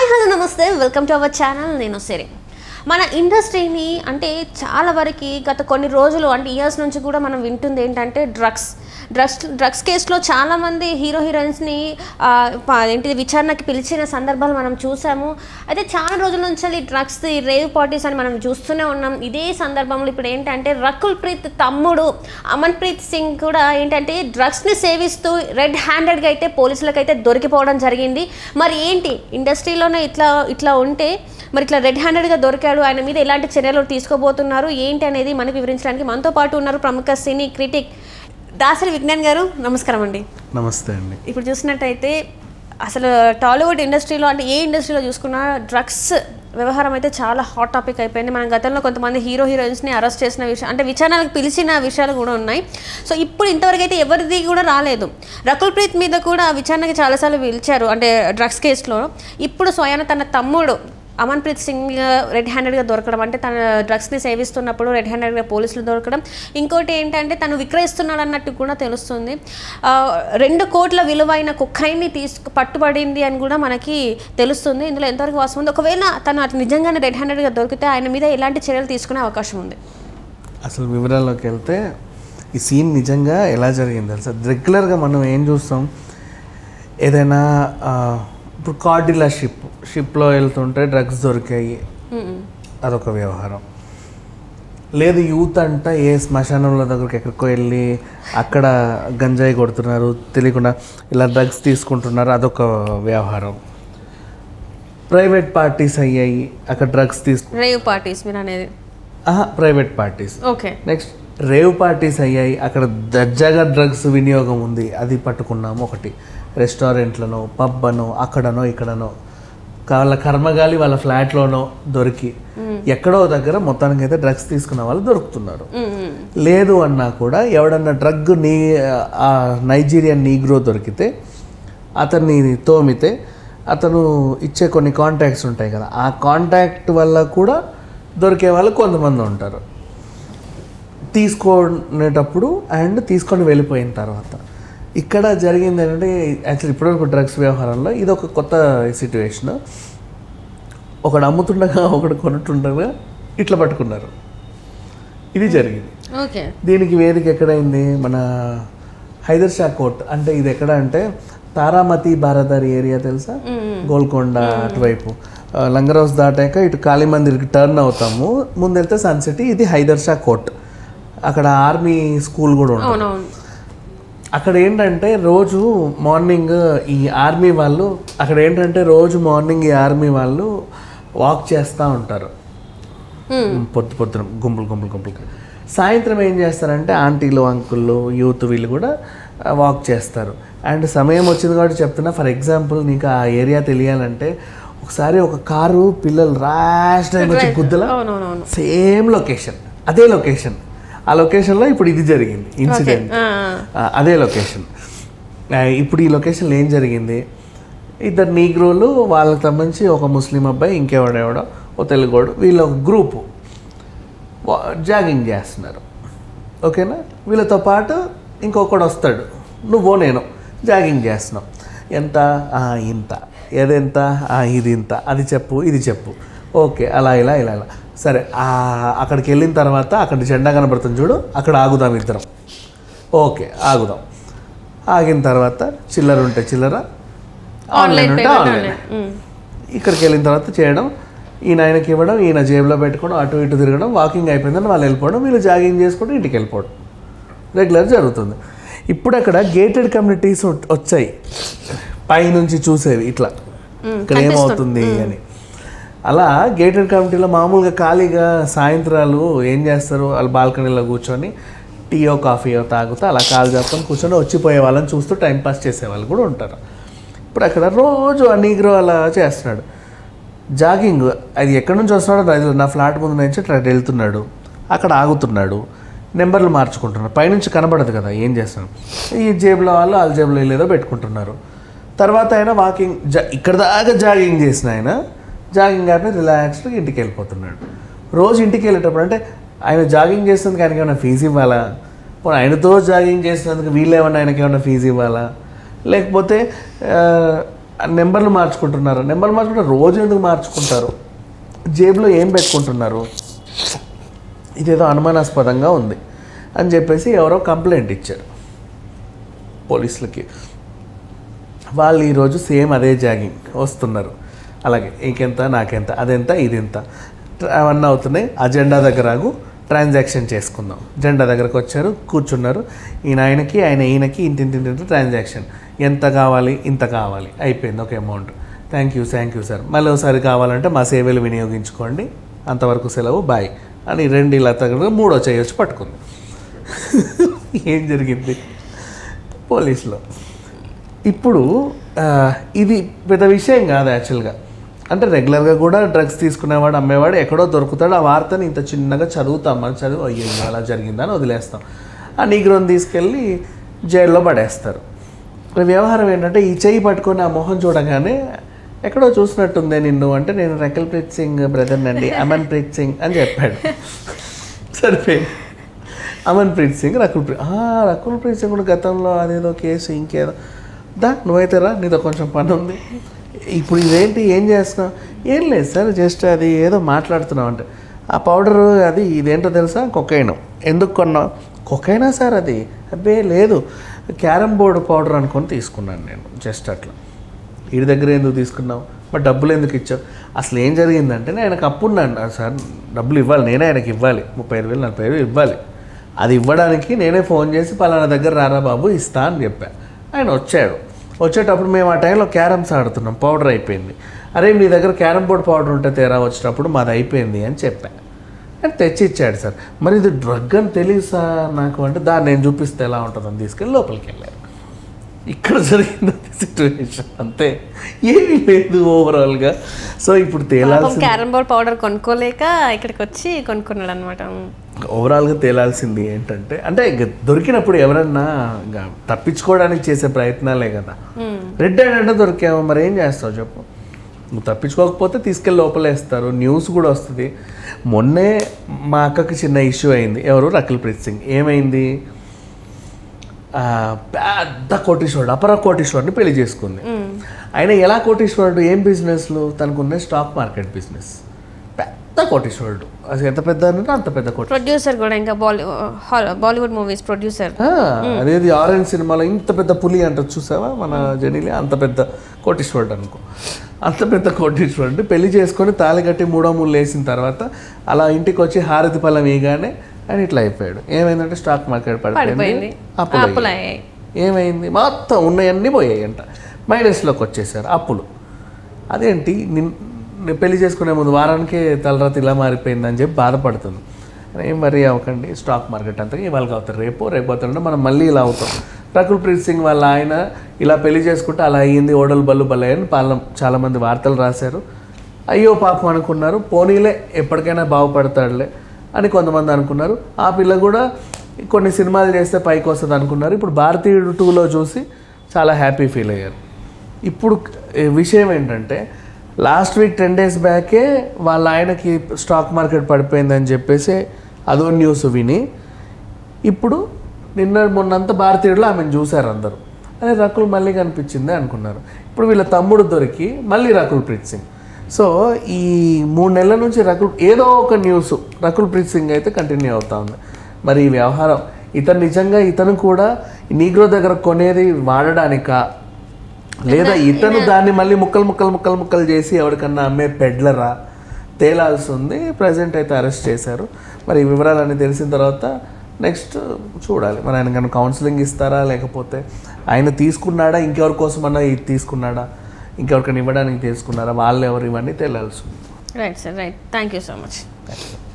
Hello నమస్తే welcome to our channel. నేను సిరి. మన ఇండస్ట్రీని అంటే చాలా వరకు గత కొన్ని రోజులు అంటే ఇయర్స్ నుంచి కూడా మనం వింటుంది ఏంటంటే డ్రగ్స్ కేసులో చాలామంది హీరోయిన్స్ని ఏంటిది విచారణకి పిలిచిన సందర్భాలు మనం చూసాము. అయితే చాలా రోజుల నుంచి డ్రగ్స్ రేవ్ పార్టీస్ అని మనం చూస్తూనే ఉన్నాం. ఇదే సందర్భంలో ఇప్పుడు ఏంటంటే రకుల్ ప్రీత్ తమ్ముడు అమన్ ప్రీత్ సింగ్ కూడా ఏంటంటే డ్రగ్స్ని సేవిస్తూ రెడ్ హ్యాండెడ్గా అయితే పోలీసులకు అయితే దొరికిపోవడం జరిగింది. మరి ఏంటి ఇండస్ట్రీలోనే ఇట్లా ఉంటే మరి ఇట్లా రెడ్ హ్యాండెడ్గా దొరికాడు, ఆయన మీద ఎలాంటి చర్యలు తీసుకోబోతున్నారు ఏంటి అనేది మనకు వివరించడానికి మనతో పాటు ఉన్నారు ప్రముఖ సినీ క్రిటిక్ దాసరి విజ్ఞాన్ గారు. నమస్కారం అండి. నమస్తే అండి. ఇప్పుడు చూసినట్టయితే అసలు టాలీవుడ్ ఇండస్ట్రీలో అంటే ఏ ఇండస్ట్రీలో చూసుకున్నా డ్రగ్స్ వ్యవహారం అయితే చాలా హాట్ టాపిక్ అయిపోయింది. మనం గతంలో కొంతమంది హీరోయిన్స్ని అరెస్ట్ చేసిన విషయం అంటే విచారణకు పిలిచిన విషయాలు కూడా ఉన్నాయి. సో ఇప్పుడు ఇంతవరకు అయితే ఎవరిది కూడా రాలేదు. రకుల్ ప్రీత్ మీద కూడా విచారణకి చాలాసార్లు పిలిచారు అంటే డ్రగ్స్ కేసులో. ఇప్పుడు స్వయాన తన తమ్ముడు అమన్ ప్రీత్ సింగ్ రెడ్ హ్యాండెడ్గా దొరకడం అంటే తన డ్రగ్స్ని సేవిస్తున్నప్పుడు రెడ్ హ్యాండెడ్గా పోలీసులు దొరకడం, ఇంకోటి ఏంటంటే తను విక్రయిస్తున్నాడు అన్నట్టు కూడా తెలుస్తుంది. 2 కోట్ల విలువైన కుక్కైన్ని పట్టుబడింది అని కూడా మనకి తెలుస్తుంది. ఇందులో ఎంతవరకు వాస్తవం ఉంది, ఒకవేళ తను అటు నిజంగానే రెడ్ హ్యాండెడ్గా దొరికితే ఆయన మీద ఎలాంటి చర్యలు తీసుకునే అవకాశం ఉంది? అసలు వివరాల్లోకి వెళ్తే ఈ సీన్ నిజంగా ఎలా జరిగింది తెలుసా? రెగ్యులర్గా మనం ఏం చూస్తాం, ఏదైనా ఇప్పుడు కార్ షిప్లో వెళ్తుంటే డ్రగ్స్ దొరికాయి, అదొక వ్యవహారం. లేదు యూత్ అంట ఏ శ్మశానంలో దగ్గరికి ఎక్కడికో వెళ్ళి అక్కడ గంజాయి కొడుతున్నారు, తెలియకుండా ఇలా డ్రగ్స్ తీసుకుంటున్నారు, అదొక వ్యవహారం. ప్రైవేట్ పార్టీస్ అయ్యాయి, అక్కడ డ్రగ్స్ రేవ్ పార్టీస్ మీరు అనేది private parties. Okay. Next rave parties అయ్యాయి, అక్కడ దర్జాగా డ్రగ్స్ వినియోగం ఉంది, అది పట్టుకున్నాము. ఒకటి రెస్టారెంట్లనో పబ్బనో అక్కడనో ఇక్కడనో వాళ్ళ కర్మగాలి వాళ్ళ ఫ్లాట్లోనో దొరికి ఎక్కడో దగ్గర మొత్తానికి అయితే డ్రగ్స్ తీసుకున్న వాళ్ళు దొరుకుతున్నారు. లేదు అన్నా కూడా ఎవడన్నా డ్రగ్ నైజీరియన్ నీగ్రో దొరికితే అతన్ని తోమితే అతను ఇచ్చే కొన్ని కాంటాక్ట్స్ ఉంటాయి కదా, ఆ కాంటాక్ట్ వల్ల కూడా దొరికే వాళ్ళు కొంతమంది ఉంటారు. తీసుకునేటప్పుడు అండ్ తీసుకొని వెళ్ళిపోయిన తర్వాత ఇక్కడ జరిగింది ఏంటంటే యాక్చువల్లీ ఇప్పటివరకు డ్రగ్స్ వ్యవహారంలో ఇది ఒక కొత్త సిచ్యువేషన్. ఒకడు అమ్ముతుండగా ఒకడు కొనుట్టుండగా ఇట్లా పట్టుకున్నారు, ఇది జరిగింది. దీనికి వేదిక ఎక్కడైంది? మన హైదర్ షా కోర్ట్. అంటే ఇది ఎక్కడ అంటే తారామతి బారదారి ఏరియా తెలుసా, గోల్కొండ అటువైపు లంగర్ హౌస్ దాటాక ఇటు కాళీ మందిర్కి టర్న్ అవుతాము, ముందు వెళ్తే సన్ సిటీ. ఇది హైదర్ షా కోర్ట్, అక్కడ ఆర్మీ స్కూల్ కూడా ఉంటుంది. అక్కడ ఏంటంటే రోజు మార్నింగ్ ఈ ఆర్మీ వాళ్ళు వాక్ చేస్తూ ఉంటారు పొద్దున గుంపులు. సాయంత్రం ఏం చేస్తారంటే ఆంటీలు అంకుళ్ళు యూత్ వీళ్ళు కూడా వాక్ చేస్తారు. అండ్ సమయం వచ్చింది కాబట్టి చెప్తున్నా, ఫర్ ఎగ్జాంపుల్ నీకు ఆ ఏరియా తెలియాలంటే ఒకసారి ఒక కారు పిల్లలు ర్యాష్ టైం వచ్చి గుద్దల సేమ్ లొకేషన్, అదే లొకేషన్, ఆ లొకేషన్లో ఇప్పుడు ఇది జరిగింది ఇన్సిడెంట్, అదే లొకేషన్. ఇప్పుడు ఈ లొకేషన్లో ఏం జరిగింది, 2 నీగ్రోలు వాళ్ళకి సంబంధించి ఒక ముస్లిం అబ్బాయి ఇంకెవడెవడో ఓ తెలుగోడు, వీళ్ళ ఒక గ్రూపు జాగింగ్ చేస్తున్నారు. ఓకేనా, వీళ్ళతో పాటు ఇంకొకడు వస్తాడు, నువ్వో నేను జాగింగ్ చేస్తున్నాం. ఎంత? ఇంత. ఏదెంత? ఇది ఇంత. అది చెప్పు, ఇది చెప్పు. ఓకే, అలా ఇలా ఇలా ఇలా సరే. అక్కడికి వెళ్ళిన తర్వాత అక్కడ జెండా కనబడుతుంది చూడు, అక్కడ ఆగుదాం ఇద్దరం. ఓకే ఆగుదాం. ఆగిన తర్వాత చిల్లర ఉంటే చిల్లర, ఆన్లైన్ ఉంటే ఆన్లైన్. ఇక్కడికి వెళ్ళిన తర్వాత చేయడం, ఈయన ఆయనకి ఇవ్వడం, ఈయన జేబులో పెట్టుకోవడం, అటు ఇటు తిరగడం, వాకింగ్ అయిపోయిందని వాళ్ళు వెళ్ళిపోవడం, వీళ్ళు జాగింగ్ చేసుకోవడం, ఇంటికి వెళ్ళిపోవడం రెగ్యులర్ జరుగుతుంది. ఇప్పుడు అక్కడ గేటెడ్ కమ్యూనిటీస్ వచ్చాయి, పైనుంచి చూసేవి ఇట్లా ఇక్కడ ఏమవుతుంది అని. అలా గేటెడ్ కమిటీలో మామూలుగా ఖాళీగా సాయంత్రాలు ఏం చేస్తారు, వాళ్ళు బాల్కనీలో కూర్చొని టీయో కాఫీయో తాగుతూ అలా కాలు చెప్పుకొని కూర్చొని వచ్చిపోయే వాళ్ళని చూస్తూ టైంపాస్ చేసేవాళ్ళు కూడా ఉంటారు. ఇప్పుడు అక్కడ రోజు ఆ నీగ్రో అలా చేస్తున్నాడు జాగింగ్. అది ఎక్కడి నుంచి వస్తున్నాడో నా ఫ్లాట్ ముందు నుంచి అట్లా వెళ్తున్నాడు, అక్కడ ఆగుతున్నాడు, నెంబర్లు మార్చుకుంటున్నాడు, పైనుంచి కనబడదు కదా ఏం చేస్తున్నాడు. ఈ జేబులో వాళ్ళ జేబులో ఏదో పెట్టుకుంటున్నారు. తర్వాత ఆయన వాకింగ్ ఇక్కడ దాకా జాగింగ్ చేసిన ఆయన జాగింగ్ అయిపోయి రిలాక్స్డ్గా ఇంటికి వెళ్ళిపోతున్నాడు. రోజు ఇంటికి వెళ్ళేటప్పుడు అంటే ఆయన జాగింగ్ చేసినందుకు ఆయనకి ఏమైనా ఫీజు ఇవ్వాలా, ఆయనతో జాగింగ్ చేసినందుకు వీళ్ళు ఏమన్నా ఆయనకి ఏమైనా ఫీజు ఇవ్వాలా, లేకపోతే నెంబర్లు మార్చుకుంటున్నారు. రోజు ఎందుకు మార్చుకుంటారు? జేబులో ఏం పెట్టుకుంటున్నారు? ఇదేదో అనుమానాస్పదంగా ఉంది అని చెప్పేసి ఎవరో కంప్లైంట్ ఇచ్చారు పోలీసులకి. వాళ్ళు ఈరోజు సేమ్ అదే జాగింగ్ వస్తున్నారు. అలాగే ఇంకెంత, నాకెంత, అదెంత, ఇదెంత అవన్నీ అవుతున్నాయి. అజెండా దగ్గర ట్రాన్సాక్షన్ చేసుకుందాం. జెండా దగ్గరకు వచ్చారు, కూర్చున్నారు. ఆయనకి ఈయనకి ఇంత ట్రాన్సాక్షన్, ఎంత కావాలి, ఇంత కావాలి, అయిపోయింది ఒక అమౌంట్. థ్యాంక్ యూ సార్, మళ్ళీ ఒకసారి కావాలంటే మా సేవలు వినియోగించుకోండి, అంతవరకు సెలవు, బాయ్ అని 2 ఇలా తగ్గ 3వ చేయొచ్చు పట్టుకుంది. ఏం జరిగింది పోలీసులో? ఇప్పుడు ఇది పెద్ద విషయం కాదు యాక్చువల్గా. అంటే రెగ్యులర్గా కూడా డ్రగ్స్ తీసుకునేవాడు, అమ్మేవాడు ఎక్కడో దొరుకుతాడు. ఆ వార్తని ఇంత చిన్నగా చదువుతాం, మనం చదివి అయ్యో అలా జరిగిందని వదిలేస్తాం. ఆ నీగ్రోని తీసుకెళ్ళి జైల్లో పడేస్తారు. వ్యవహారం ఏంటంటే ఈ చెయ్యి పట్టుకొని ఆ మొహం చూడగానే ఎక్కడో చూసినట్టుందే నిన్ను అంటే, నేను రకుల్ప్రీత్ సింగ్ బ్రదర్ అండి, అమన్ప్రీత్ సింగ్ అని చెప్పాడు. సరిపోయింది. అమన్ప్రీత్ సింగ్ రకుల్ప్రీత్ సింగ్ కూడా గతంలో అదేదో కేసు ఇంకేదో. నువ్వైతే రా, నీతో కొంచెం పని ఉంది. ఇప్పుడు ఇదేంటి, ఏం చేస్తున్నావు? ఏం లేదు సార్, జస్ట్ అది ఏదో మాట్లాడుతున్నావు అంటే, ఆ పౌడరు అది ఇదేంటో తెలుసా, కొకైన్. ఎందుకు కొన్నావు? కొకైనా సార్ అది? అబ్బే లేదు, క్యారమ్ బోర్డు పౌడర్ అనుకొని తీసుకున్నాను నేను, జస్ట్ అట్లా. వీడి దగ్గర ఎందుకు తీసుకున్నావు, మరి డబ్బులు ఎందుకు ఇచ్చావు? అసలు ఏం జరిగిందంటే, నేను ఆయనకు అప్పున్నాను సార్, డబ్బులు ఇవ్వాలి, నేనే ఆయనకి ఇవ్వాలి, 35,000 40,000 ఇవ్వాలి. అది ఇవ్వడానికి నేనే ఫోన్ చేసి పలానా దగ్గర రారా బాబు ఇస్తా అని చెప్పా. ఆయన వచ్చాడు. వచ్చేటప్పుడు మేము ఆ టైంలో క్యారమ్స్ ఆడుతున్నాం, పౌడర్ అయిపోయింది. అరే మీ దగ్గర క్యారమ్ బోర్డ్ పౌడర్ ఉంటే తేరా, వచ్చేటప్పుడు మాది అయిపోయింది అని చెప్పా. అని తెచ్చి ఇచ్చాడు సార్. మరి ఇది డ్రగ్ అని తెలియదు సార్ నాకు అంటే, దాన్ని నేను చూపిస్తే ఎలా ఉంటుందని తీసుకెళ్ళి లోపలికి వెళ్ళారు. ఇక్కడ జరిగింది సిచ్యువేషన్, అంతే, ఏమీ లేదు ఓవరాల్గా. సో ఇప్పుడు తేలాల్సింది, క్యారమ్ బోర్డ్ పౌడర్ కొనుక్కోలేక ఇక్కడికి వచ్చి కొనుక్కున్నాడు అనమాట. ఓవరాల్గా తేలాల్సింది ఏంటంటే, అంటే దొరికినప్పుడు ఎవరన్నా తప్పించుకోవడానికి చేసే ప్రయత్నాలే కదా. రెడ్ హ్యాండ్ అంటే దొరికావు, మరి ఏం చేస్తావు చెప్పు? నువ్వు తప్పించుకోకపోతే తీసుకెళ్ళి లోపలేస్తారు, న్యూస్ కూడా వస్తుంది. మొన్నే మా అక్కకి చిన్న ఇష్యూ అయింది. ఎవరు? రకుల్ప్రీత్ సింగ్. ఏమైంది? పెద్ద కోటీశ్వరుడు, అపర కోటీశ్వరుడిని పెళ్లి చేసుకుంది. ఆయన ఎలా కోటీశ్వరుడు, ఏం బిజినెస్లు? తనకున్న స్టాక్ మార్కెట్ బిజినెస్. పెద్ద కోటీశ్వరుడు, అది ఎంత పెద్ద అంటే అంత పెద్ద కోటీశ్వరుడు. ప్రొడ్యూసర్ కూడా, ఇంకా బాలీవుడ్ మూవీస్ ప్రొడ్యూసర్. అదేది ఆరెంజ్ సినిమాలో ఇంత పెద్ద పులి అంటారు చూసావా మన జనీలే, అంత పెద్ద కోటీశ్వరుడు అనుకో. అంత పెద్ద కోటీశ్వరుడు పెళ్లి చేసుకొని తాళి కట్టి 3వ ముళ్ళు వేసిన తర్వాత అలా ఇంటికి వచ్చి హారతి పళ్ళం వేయగానే ఆయన ఇట్లా అయిపోయాడు. ఏమైందంటే స్టాక్ మార్కెట్ పడిపోయింది, అప్పులు. ఏమైంది? మొత్తం ఉన్నవన్నీ పోయాయంట, మైనస్లోకి వచ్చేసారు అప్పులు. అదేంటి, పెళ్లి చేసుకునే ముందు వారానికే తలరాతి ఇలా మారిపోయిందని చెప్పి బాధపడుతుంది. ఏం మరీ అవ్వకండి, స్టాక్ మార్కెట్ అంతా ఇవాళ అవుతారు, రేపు అవుతారంటే మనం మళ్ళీ ఇలా అవుతాం. రకుల్ప్రీత్ సింగ్ వాళ్ళ ఆయన ఇలా పెళ్లి చేసుకుంటే అలా అయ్యింది, ఓడలు బళ్ళు బలయ్యని చాలామంది వార్తలు రాశారు. అయ్యో పాపం అనుకున్నారు. పోనీలే, ఎప్పటికైనా బాగుపడతాడులే అని కొంతమంది అనుకున్నారు. ఆ పిల్ల కూడా కొన్ని సినిమాలు చేస్తే పైకి వస్తుంది అనుకున్నారు. ఇప్పుడు భారతీయుడు 2లో చూసి చాలా హ్యాపీ ఫీల్ అయ్యారు. ఇప్పుడు విషయం ఏంటంటే, లాస్ట్ వీక్ 10 days బ్యాకే వాళ్ళ ఆయనకి స్టాక్ మార్కెట్ పడిపోయిందని చెప్పేసి అదో న్యూస్ విని, ఇప్పుడు మొన్నంతా భారతీయుడులో ఆమెను చూశారు అందరూ. అదే రకుల్ మళ్ళీ కనిపించింది అనుకున్నారు. ఇప్పుడు వీళ్ళ తమ్ముడు దొరికి మళ్ళీ రకుల్ప్రీత్ సింగ్. సో ఈ 3 నెలల నుంచి ఏదో ఒక న్యూస్ రకుల్ప్రీత్ సింగ్ అయితే కంటిన్యూ అవుతా ఉంది. మరి ఈ వ్యవహారం ఇతను కూడా నీగ్రో దగ్గర కొనేది వాడడానికా, లేదా ఇతను దాన్ని మళ్ళీ ముక్కలు చేసి ఎవరికన్నా అమ్మే పెడ్లరా, తేలాల్సి ఉంది. ప్రజెంట్ అయితే అరెస్ట్ చేశారు. మరి ఈ వివరాలన్నీ తెలిసిన తర్వాత నెక్స్ట్ చూడాలి, మరి ఆయన కనుక కౌన్సిలింగ్ ఇస్తారా, లేకపోతే ఆయన తీసుకున్నాడా, ఇంకెవరి కోసమన్నా ఇది తీసుకున్నాడా, ఇంకెవరికైనా ఇవ్వడానికి తీసుకున్నారా, వాళ్ళు ఎవరు, ఇవన్నీ తేలాల్సి ఉంది. Right sir, right. Thank you so much.